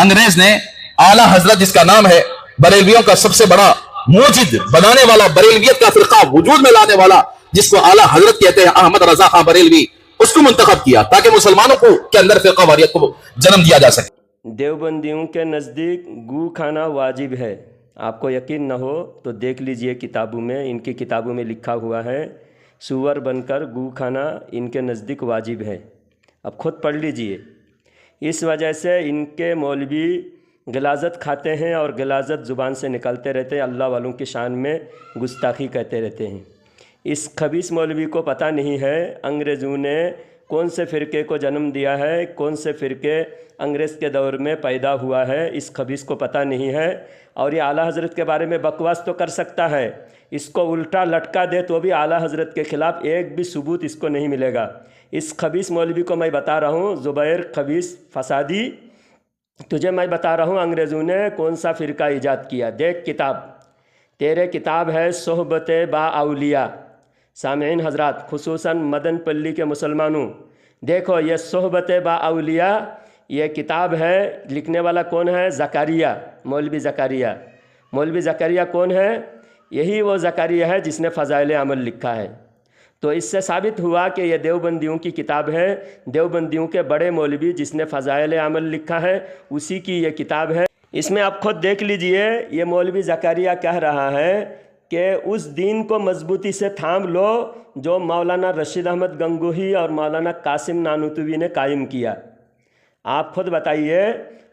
انگریز نے اعلیٰ حضرت جس کا نام ہے بریلویوں کا سب سے بڑا موجد بنانے والا، بریلویت کا فرقہ وجود میں لانے والا، جس کو اعلیٰ حضرت کہتے ہیں، احمد رضا خان بریلوی، اس کو منتخب کیا تاکہ مسلمانوں کو کے اندر فرقہ واریت کو جنم دیا جا سکے۔ دیوبندیوں کے نزدیک گو کھانا واجب ہے۔ آپ کو یقین نہ ہو تو دیکھ لیجئے کتابوں میں، ان کی کتابوں میں لکھا ہوا ہے سور بن کر گو کھانا ان کے نزدیک واجب ہے۔ اب خود پڑھ لیجئے۔ اس وجہ سے ان کے مولوی غلاظت کھاتے ہیں اور غلاظت زبان سے نکلتے رہتے ہیں، اللہ والوں کی شان میں گستاخی کہتے رہتے ہیں۔ اس خبیث مولوی کو پتہ نہیں ہے انگریزوں نے کون سے فرقے کو جنم دیا ہے، کون سے فرقے انگریز کے دور میں پیدا ہوا ہے، اس خبیث کو پتہ نہیں ہے۔ اور یہ اعلیٰ حضرت کے بارے میں بکواس تو کر سکتا ہے، اس کو الٹا لٹکا دے تو بھی اعلیٰ حضرت کے خلاف ایک بھی ثبوت اس کو نہیں ملے گا۔ اس خبیث مولوی کو میں بتا رہا ہوں، زبیر خبیث فسادی، تجھے میں بتا رہا ہوں انگریزوں نے کون سا فرقہ ایجاد کیا۔ دیکھ کتاب، تیرے کتاب ہے صحبت با اولیاء۔ سامعین حضرات، خصوصاً مدن پلی کے مسلمانوں، دیکھو یہ صحبت با اولیاء یہ کتاب ہے، لکھنے والا کون ہے؟ زکریا، مولوی زکریا۔ مولوی زکریا کون ہے؟ یہی وہ زکریا ہے جس نے فضائل عمل لکھا ہے۔ تو اس سے ثابت ہوا کہ یہ دیوبندیوں کی کتاب ہے، دیوبندیوں کے بڑے مولوی جس نے فضائل عمل لکھا ہے اسی کی یہ کتاب ہے۔ اس میں آپ خود دیکھ لیجئے، یہ مولوی زکریا کہہ رہا ہے کہ اس دین کو مضبوطی سے تھام لو جو مولانا رشید احمد گنگوہی اور مولانا قاسم نانوتوی نے قائم کیا۔ آپ خود بتائیے،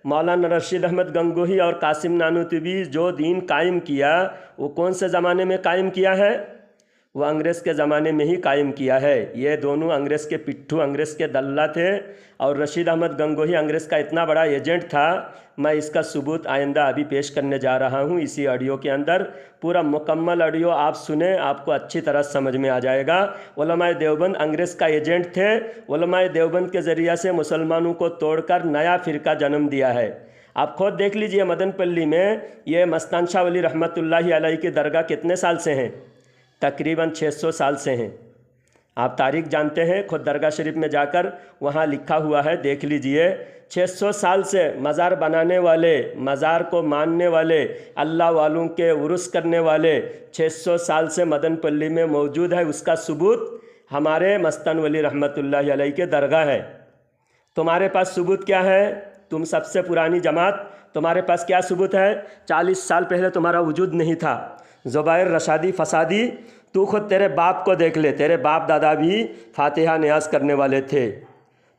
مولانا رشید احمد گنگوہی اور قاسم نانوتوی جو دین قائم کیا وہ کون سے زمانے میں قائم کیا ہے؟ وہ انگریز کے زمانے میں ہی قائم کیا ہے۔ یہ دونوں انگریز کے پٹھو، انگریز کے دلہ تھے، اور رشید احمد گنگوہی انگریز کا اتنا بڑا ایجنٹ تھا۔ میں اس کا ثبوت آئندہ ابھی پیش کرنے جا رہا ہوں اسی آڈیو کے اندر۔ پورا مکمل آڈیو آپ سنیں، آپ کو اچھی طرح سمجھ میں آ جائے گا۔ علماء دیوبند انگریز کا ایجنٹ تھے، علماء دیوبند کے ذریعہ سے مسلمانوں کو توڑ کر نیا فرقہ جنم دیا ہے۔ آپ خود دیکھ لیجئے مدن پلی میں یہ مستان شاہ ولی رحمۃ اللہ علیہ کی درگاہ کتنے سال سے ہیں؟ تقریباً 600 سال سے ہیں۔ آپ تاریخ جانتے ہیں، خود درگاہ شریف میں جا کر وہاں لکھا ہوا ہے، دیکھ لیجئے۔ 600 سال سے مزار بنانے والے، مزار کو ماننے والے، اللہ والوں کے عرس کرنے والے 600 سال سے مدن پلی میں موجود ہے۔ اس کا ثبوت ہمارے مستان ولی رحمۃ اللہ علیہ کے درگاہ ہے۔ تمہارے پاس ثبوت کیا ہے؟ تم سب سے پرانی جماعت، تمہارے پاس کیا ثبوت ہے؟ 40 سال پہلے تمہارا وجود نہیں تھا۔ زبیر رشادی فسادی، تو خود تیرے باپ کو دیکھ لے، تیرے باپ دادا بھی فاتحہ نیاز کرنے والے تھے،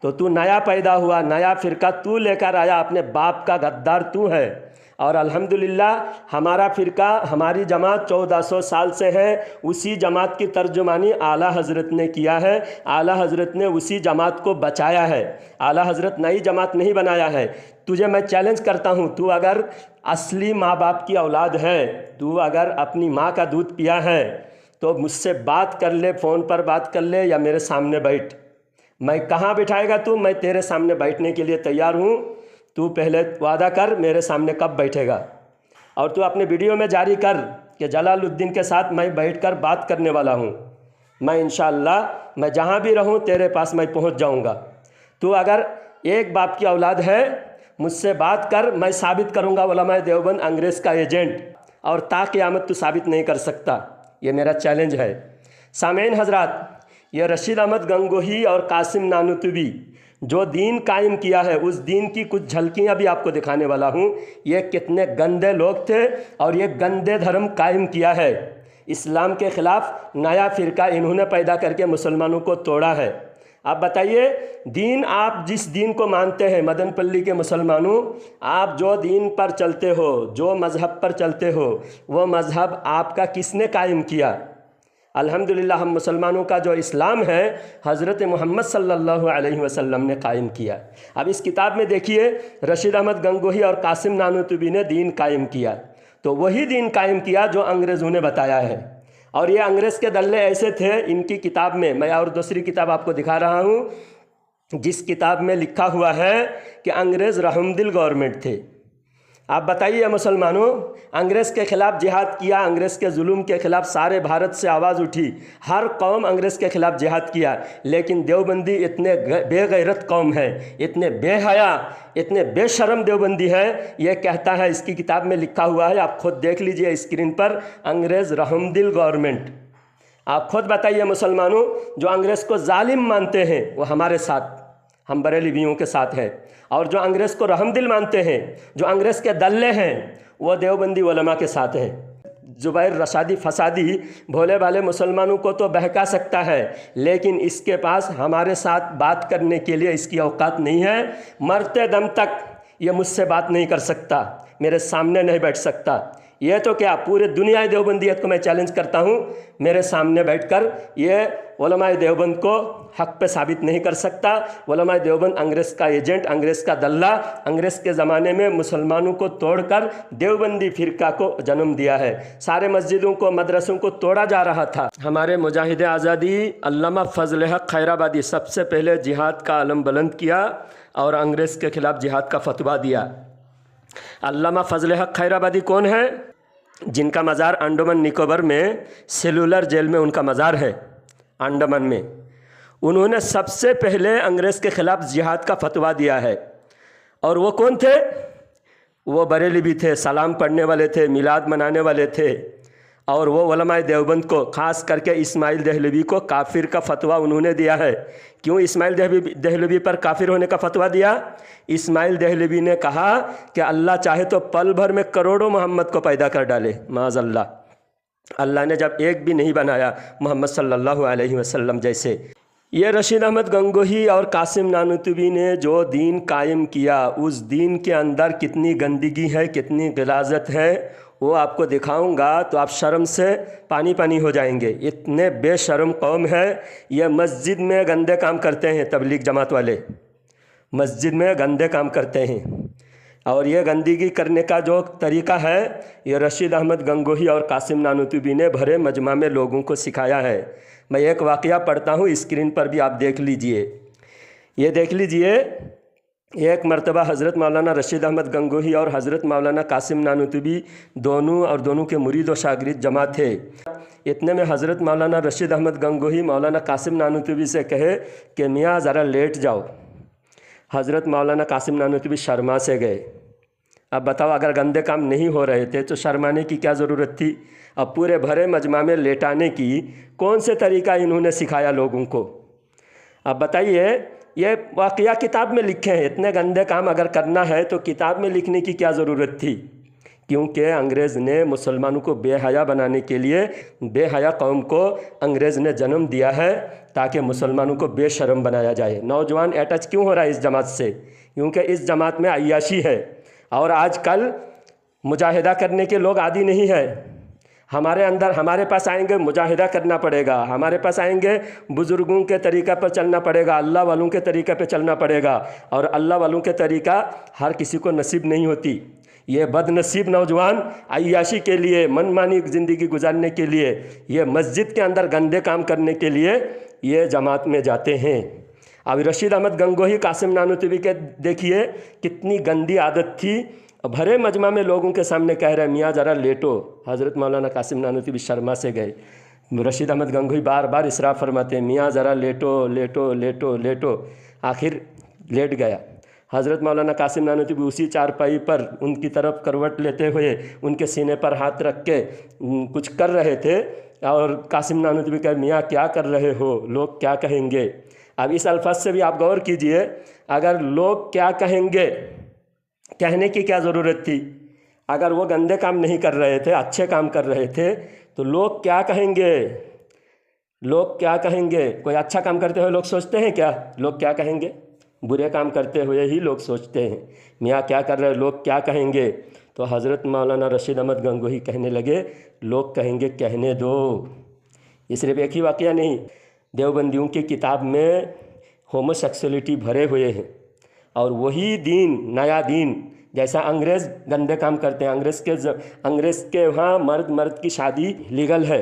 تو نیا پیدا ہوا، نیا فرقہ تو لے کر آیا، اپنے باپ کا غدار تو ہے۔ اور الحمدللہ ہمارا فرقہ، ہماری جماعت 1400 سال سے ہے۔ اسی جماعت کی ترجمانی اعلیٰ حضرت نے کیا ہے، اعلیٰ حضرت نے اسی جماعت کو بچایا ہے، اعلیٰ حضرت نئی جماعت نہیں بنایا ہے۔ تجھے میں چیلنج کرتا ہوں، تو اگر اصلی ماں باپ کی اولاد ہے، تو اگر اپنی ماں کا دودھ پیا ہے تو مجھ سے بات کر لے، فون پر بات کر لے یا میرے سامنے بیٹھ۔ میں کہاں بٹھائے گا تو؟ میں تیرے سامنے بیٹھنے کے لیے تیار ہوں۔ تو پہلے وعدہ کر میرے سامنے کب بیٹھے گا، اور تو اپنے ویڈیو میں جاری کر کہ جلال الدین کے ساتھ میں بیٹھ کر بات کرنے والا ہوں۔ میں انشاءاللہ میں جہاں بھی رہوں تیرے پاس میں پہنچ جاؤں گا۔ تو اگر ایک باپ کی اولاد ہے مجھ سے بات کر، میں ثابت کروں گا علماء دیوبند انگریز کا ایجنٹ، اور تا قیامت تو ثابت نہیں کر سکتا۔ یہ میرا چیلنج ہے۔ سامعین حضرات، یہ رشید احمد گنگوہی اور قاسم نانوتوی جو دین قائم کیا ہے، اس دین کی کچھ جھلکیاں بھی آپ کو دکھانے والا ہوں۔ یہ کتنے گندے لوگ تھے اور یہ گندے دھرم قائم کیا ہے۔ اسلام کے خلاف نیا فرقہ انہوں نے پیدا کر کے مسلمانوں کو توڑا ہے۔ آپ بتائیے، دین آپ جس دین کو مانتے ہیں، مدن پلی کے مسلمانوں، آپ جو دین پر چلتے ہو، جو مذہب پر چلتے ہو، وہ مذہب آپ کا کس نے قائم کیا؟ الحمدللہ ہم مسلمانوں کا جو اسلام ہے حضرت محمد صلی اللہ علیہ وسلم نے قائم کیا۔ اب اس کتاب میں دیکھیے، رشید احمد گنگوہی اور قاسم نانوتوی نے دین قائم کیا، تو وہی دین قائم کیا جو انگریزوں نے بتایا ہے۔ اور یہ انگریز کے دلے ایسے تھے، ان کی کتاب میں اور دوسری کتاب آپ کو دکھا رہا ہوں، جس کتاب میں لکھا ہوا ہے کہ انگریز رحم دل گورنمنٹ تھے۔ آپ بتائیے مسلمانوں، انگریز کے خلاف جہاد کیا، انگریز کے ظلم کے خلاف سارے بھارت سے آواز اٹھی، ہر قوم انگریز کے خلاف جہاد کیا، لیکن دیوبندی اتنے بے غیرت قوم ہے، اتنے بے حیا، اتنے بے شرم دیوبندی ہے، یہ کہتا ہے، اس کی کتاب میں لکھا ہوا ہے، آپ خود دیکھ لیجئے اسکرین پر، انگریز رحم دل گورنمنٹ۔ آپ خود بتائیے مسلمانوں، جو انگریز کو ظالم مانتے ہیں وہ ہمارے ساتھ، ہم بریلویوں کے ساتھ ہیں، اور جو انگریز کو رحم دل مانتے ہیں، جو انگریز کے دلے ہیں، وہ دیوبندی علماء کے ساتھ ہیں۔ زبیر رشادی فسادی بھولے بھالے مسلمانوں کو تو بہکا سکتا ہے، لیکن اس کے پاس ہمارے ساتھ بات کرنے کے لیے اس کی اوقات نہیں ہے۔ مرتے دم تک یہ مجھ سے بات نہیں کر سکتا، میرے سامنے نہیں بیٹھ سکتا۔ یہ تو کیا، پورے دنیا دیوبندیت کو میں چیلنج کرتا ہوں، میرے سامنے بیٹھ کر یہ علماء دیوبند کو حق پہ ثابت نہیں کر سکتا۔ علماء دیوبند انگریز کا ایجنٹ، انگریز کا دلہ، انگریز کے زمانے میں مسلمانوں کو توڑ کر دیوبندی فرقہ کو جنم دیا ہے، سارے مسجدوں کو، مدرسوں کو توڑا جا رہا تھا۔ ہمارے مجاہد آزادی علامہ فضل حق خیرآبادی سب سے پہلے جہاد کا علم بلند کیا اور انگریز کے خلاف جہاد کا فتویٰ دیا۔ علامہ فضل حق خیرآبادی کون ہے؟ جن کا مزار انڈمان نکوبر میں سیلولر جیل میں ان کا مزار ہے، انڈمان میں۔ انہوں نے سب سے پہلے انگریز کے خلاف جہاد کا فتویٰ دیا ہے۔ اور وہ کون تھے؟ وہ بریلوی تھے، سلام پڑھنے والے تھے، میلاد منانے والے تھے، اور وہ علماء دیوبند کو، خاص کر کے اسماعیل دہلوی کو کافر کا فتویٰ انہوں نے دیا ہے۔ کیوں اسماعیل دہلوی پر کافر ہونے کا فتویٰ دیا؟ اسماعیل دہلوی نے کہا کہ اللہ چاہے تو پل بھر میں کروڑوں محمد کو پیدا کر ڈالے، معاذ اللہ۔ اللہ نے جب ایک بھی نہیں بنایا محمد صلی اللہ علیہ وسلم جیسے۔ یہ رشید احمد گنگوہی اور قاسم نانوتوی نے جو دین قائم کیا، اس دین کے اندر کتنی گندگی ہے، کتنی غلاظت ہے، وہ آپ کو دکھاؤں گا تو آپ شرم سے پانی پانی ہو جائیں گے۔ اتنے بے شرم قوم ہے، یہ مسجد میں گندے کام کرتے ہیں، تبلیغ جماعت والے مسجد میں گندے کام کرتے ہیں، اور یہ گندگی کرنے کا جو طریقہ ہے، یہ رشید احمد گنگوہی اور قاسم نانوتوی نے بھرے مجمع میں لوگوں کو سکھایا ہے۔ میں ایک واقعہ پڑھتا ہوں، اسکرین پر بھی آپ دیکھ لیجئے۔ یہ دیکھ لیجئے، ایک مرتبہ حضرت مولانا رشید احمد گنگوہی اور حضرت مولانا قاسم نانوتوی دونوں کے مرید و شاگرد جمع تھے۔ اتنے میں حضرت مولانا رشید احمد گنگوہی مولانا قاسم نانوتوی سے کہے کہ میاں ذرا لیٹ جاؤ۔ حضرت مولانا قاسم نانوتوی شرما سے گئے۔ اب بتاؤ، اگر گندے کام نہیں ہو رہے تھے تو شرمانے کی کیا ضرورت تھی؟ اب پورے بھرے مجمع میں لیٹانے کی کون سے طریقہ انہوں نے سکھایا لوگوں کو؟ اب بتائیے، یہ واقعہ کتاب میں لکھے ہیں، اتنے گندے کام اگر کرنا ہے تو کتاب میں لکھنے کی کیا ضرورت تھی؟ کیونکہ انگریز نے مسلمانوں کو بے حیا بنانے کے لیے، بے حیا قوم کو انگریز نے جنم دیا ہے تاکہ مسلمانوں کو بے شرم بنایا جائے۔ نوجوان اٹیچ کیوں ہو رہا ہے اس جماعت سے؟ کیونکہ اس جماعت میں عیاشی ہے، اور آج کل مجاہدہ کرنے کے لوگ عادی نہیں ہیں۔ ہمارے پاس آئیں گے مجاہدہ کرنا پڑے گا، ہمارے پاس آئیں گے بزرگوں کے طریقہ پر چلنا پڑے گا، اللہ والوں کے طریقہ پہ چلنا پڑے گا، اور اللہ والوں کے طریقہ ہر کسی کو نصیب نہیں ہوتی۔ یہ بد نصیب نوجوان عیاشی کے لیے، من مانی زندگی گزارنے کے لیے، یہ مسجد کے اندر گندے کام کرنے کے لیے یہ جماعت میں جاتے ہیں۔ اب رشید احمد گنگوہی، قاسم نانوتوی کے دیکھیے کتنی گندی عادت تھی، بھرے مجمع میں لوگوں کے سامنے کہہ رہے میاں ذرا لیٹو۔ حضرت مولانا قاسم نانوتوی شرما سے گئے، رشید احمد گنگوہی بار بار اصرار فرماتے ہیں میاں ذرا لیٹو لیٹو لیٹو لیٹو، آخر لیٹ گیا۔ حضرت مولانا قاسم نانوتوی اسی چارپائی پر ان کی طرف کروٹ لیتے ہوئے ان کے سینے پر ہاتھ رکھ کے کچھ کر رہے تھے، اور قاسم نانوتوی کہا میاں کیا کر رہے ہو، لوگ کیا کہیں گے؟ اب اس الفاظ سے بھی آپ غور کیجئے، اگر لوگ کیا کہیں گے، کہنے کی کیا ضرورت تھی؟ اگر وہ گندے کام نہیں کر رہے تھے، اچھے کام کر رہے تھے، تو لوگ کیا کہیں گے؟ لوگ کیا کہیں گے؟ کوئی اچھا کام کرتے ہوئے لوگ سوچتے ہیں کیا لوگ کیا کہیں گے؟ برے کام کرتے ہوئے ہی لوگ سوچتے ہیں میاں کیا کر رہے، لوگ کیا کہیں گے؟ تو حضرت مولانا رشید احمد گنگوہی کہنے لگے لوگ کہیں گے کہنے دو۔ یہ صرف ایک ہی واقعہ نہیں، دیوبندیوں کی کتاب میں ہومو سیکسولیٹی بھرے ہوئے ہیں، اور وہی دین، نیا دین، جیسا انگریز گندے کام کرتے ہیں، انگریز کے وہاں مرد کی شادی لیگل ہے،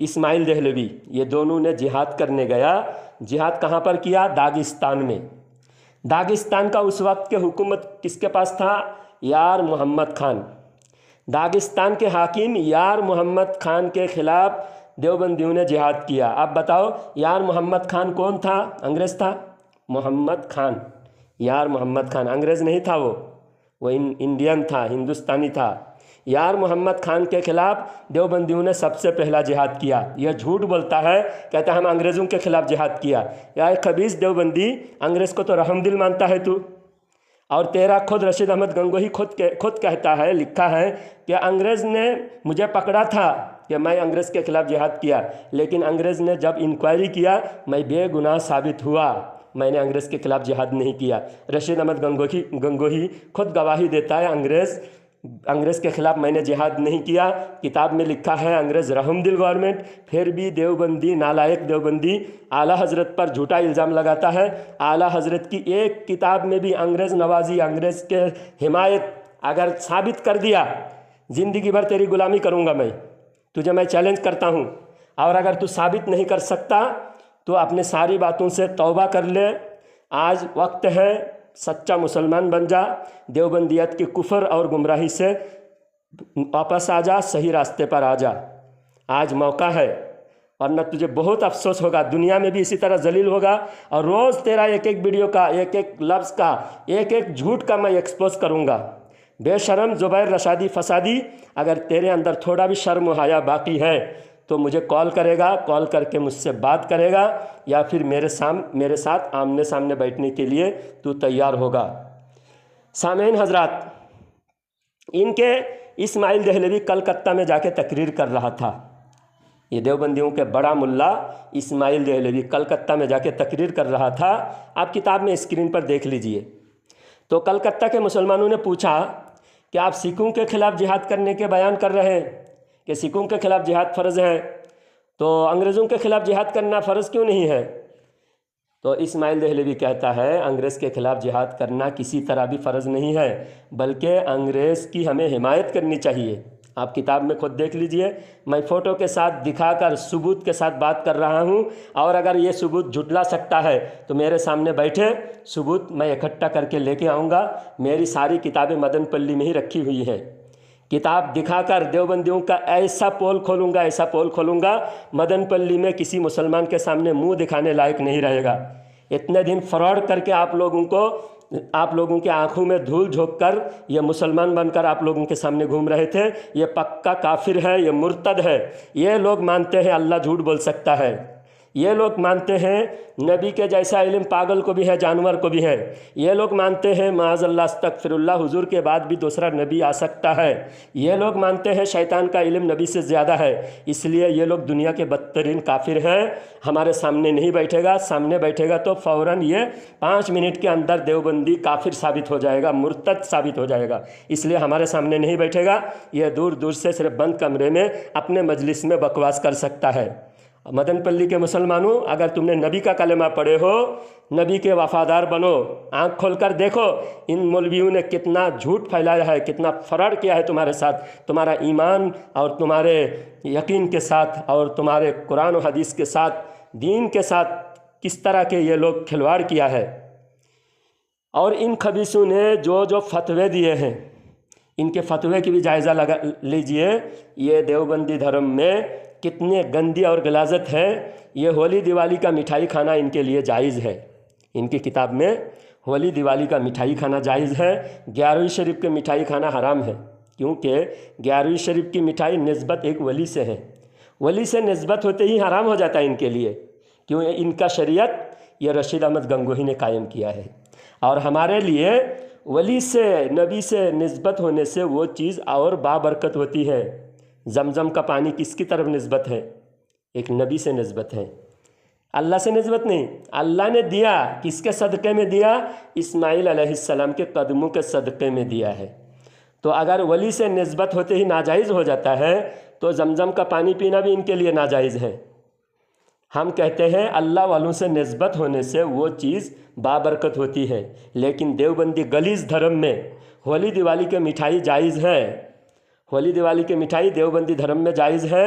اسماعیل دہلوی، یہ دونوں نے جہاد کرنے گیا۔ جہاد کہاں پر کیا؟ داغستان میں۔ داغستان کا اس وقت کے حکومت کس کے پاس تھا؟ یار محمد خان۔ داغستان کے حاکم یار محمد خان کے خلاف دیوبندیوں نے جہاد کیا۔ اب بتاؤ یار محمد خان کون تھا؟ انگریز تھا؟ محمد خان، یار محمد خان انگریز نہیں تھا، وہ انڈین تھا، ہندوستانی تھا۔ یار محمد خان کے خلاف دیوبندیوں نے سب سے پہلا جہاد کیا۔ یہ جھوٹ بولتا ہے، کہتا ہے ہم انگریزوں کے خلاف جہاد کیا۔ یا خبیث دیوبندی، انگریز کو تو رحم دل مانتا ہے تو، اور تیرا خود رشید احمد گنگوہی خود کہتا ہے، لکھا ہے کہ انگریز نے مجھے پکڑا تھا کہ میں انگریز کے خلاف جہاد کیا، لیکن انگریز نے جب انکوائری کیا میں بے گناہ ثابت ہوا، میں نے انگریز کے خلاف جہاد نہیں کیا۔ رشید احمد گنگوہی خود گواہی دیتا ہے انگریز کے خلاف میں نے جہاد نہیں کیا۔ کتاب میں لکھا ہے انگریز رحم دل گورنمنٹ، پھر بھی دیوبندی، نالائق دیوبندی اعلیٰ حضرت پر جھوٹا الزام لگاتا ہے۔ اعلیٰ حضرت کی ایک کتاب میں بھی انگریز نوازی، انگریز کے حمایت اگر ثابت کر دیا، زندگی بھر تیری غلامی کروں گا تجھے میں چیلنج کرتا ہوں، اور اگر تو ثابت نہیں کر سکتا تو اپنے ساری باتوں سے توبہ کر لے۔ آج وقت ہے، سچا مسلمان بن جا، دیوبندیت کی کفر اور گمراہی سے واپس آ جا، صحیح راستے پر آ جا، آج موقع ہے، ورنہ تجھے بہت افسوس ہوگا، دنیا میں بھی اسی طرح ذلیل ہوگا، اور روز تیرا ایک ایک ویڈیو کا، ایک ایک لفظ کا، ایک ایک جھوٹ کا میں ایکسپوز کروں گا۔ بے شرم زبیر رشادی فسادی، اگر تیرے اندر تھوڑا بھی شرم و حیا باقی ہے تو مجھے کال کرے گا، کال کر کے مجھ سے بات کرے گا، یا پھر میرے ساتھ آمنے سامنے بیٹھنے کے لیے تو تیار ہوگا۔ سامعین حضرات، ان کے اسماعیل دہلوی کلکتہ میں جا کے تقریر کر رہا تھا۔ یہ دیوبندیوں کے بڑا ملا اسماعیل دہلوی کلکتہ میں جا کے تقریر کر رہا تھا۔ آپ کتاب میں اسکرین پر دیکھ لیجئے۔ تو کلکتہ کے مسلمانوں نے پوچھا کہ آپ سکھوں کے خلاف جہاد کرنے کے بیان کر رہے ہیں کہ سکھوں کے خلاف جہاد فرض ہے، تو انگریزوں کے خلاف جہاد کرنا فرض کیوں نہیں ہے؟ تو اسماعیل دہلوی کہتا ہے انگریز کے خلاف جہاد کرنا کسی طرح بھی فرض نہیں ہے، بلکہ انگریز کی ہمیں حمایت کرنی چاہیے۔ آپ کتاب میں خود دیکھ لیجئے، میں فوٹو کے ساتھ دکھا کر ثبوت کے ساتھ بات کر رہا ہوں، اور اگر یہ ثبوت جھٹلا سکتا ہے تو میرے سامنے بیٹھے، ثبوت میں اکٹھا کر کے لے کے آؤں گا۔ میری ساری کتابیں مدن پلی میں ہی رکھی ہوئی ہیں، کتاب دکھا کر دیوبندیوں کا ایسا پول کھولوں گا، مدن پلی میں کسی مسلمان کے سامنے منہ دکھانے لائق نہیں رہے گا۔ اتنے دن فراڈ کر کے آپ لوگوں کے آنکھوں میں دھول جھونک کر یہ مسلمان بن کر آپ لوگوں کے سامنے گھوم رہے تھے، یہ پکا کافر ہے، یہ مرتد ہے۔ یہ لوگ مانتے ہیں اللہ جھوٹ بول سکتا ہے، یہ لوگ مانتے ہیں نبی کے جیسا علم پاگل کو بھی ہے، جانور کو بھی ہے، یہ لوگ مانتے ہیں معاذ اللہ استغفر اللہ حضور کے بعد بھی دوسرا نبی آ سکتا ہے، یہ لوگ مانتے ہیں شیطان کا علم نبی سے زیادہ ہے، اس لیے یہ لوگ دنیا کے بدترین کافر ہیں۔ ہمارے سامنے نہیں بیٹھے گا، سامنے بیٹھے گا تو فوراً یہ 5 منٹ کے اندر دیوبندی کافر ثابت ہو جائے گا، مرتد ثابت ہو جائے گا، اس لیے ہمارے سامنے نہیں بیٹھے گا، یہ دور دور سے صرف بند کمرے میں اپنے مجلس میں بکواس کر سکتا ہے۔ مدن پلی کے مسلمانوں، اگر تم نے نبی کا کلمہ پڑھے ہو، نبی کے وفادار بنو، آنکھ کھول کر دیکھو ان مولویوں نے کتنا جھوٹ پھیلایا ہے، کتنا فراڈ کیا ہے تمہارے ساتھ، تمہارا ایمان اور تمہارے یقین کے ساتھ اور تمہارے قرآن و حدیث کے ساتھ، دین کے ساتھ کس طرح کے یہ لوگ کھلواڑ کیا ہے۔ اور ان خبیثوں نے جو فتوے دیے ہیں، ان کے فتوے کی بھی جائزہ لگا لیجئے، یہ دیوبندی دھرم میں کتنے گندی اور غلاظت ہے۔ یہ ہولی دیوالی کا مٹھائی کھانا ان کے لیے جائز ہے، ان کی کتاب میں ہولی دیوالی کا مٹھائی کھانا جائز ہے، 11ویں شریف کے مٹھائی کھانا حرام ہے، کیونکہ 11ویں شریف کی مٹھائی نسبت ایک ولی سے ہے، ولی سے نسبت ہوتے ہی حرام ہو جاتا ہے ان کے لیے، کیوں ان کا شریعت یہ رشید احمد گنگوہی نے قائم کیا ہے، اور ہمارے لیے ولی سے، نبی سے نسبت ہونے سے وہ چیز اور بابرکت ہوتی ہے۔ زمزم کا پانی کس کی طرف نسبت ہے؟ ایک نبی سے نسبت ہے، اللہ سے نسبت نہیں۔ اللہ نے دیا، کس کے صدقے میں دیا؟ اسماعیل علیہ السلام کے قدموں کے صدقے میں دیا ہے۔ تو اگر ولی سے نسبت ہوتے ہی ناجائز ہو جاتا ہے تو زمزم کا پانی پینا بھی ان کے لیے ناجائز ہے۔ ہم کہتے ہیں اللہ والوں سے نسبت ہونے سے وہ چیز بابرکت ہوتی ہے، لیکن دیوبندی غلیظ دھرم میں ہولی دیوالی کے مٹھائی جائز ہے، ہولی دیوالی کی مٹھائی دیوبندی دھرم میں جائز ہے۔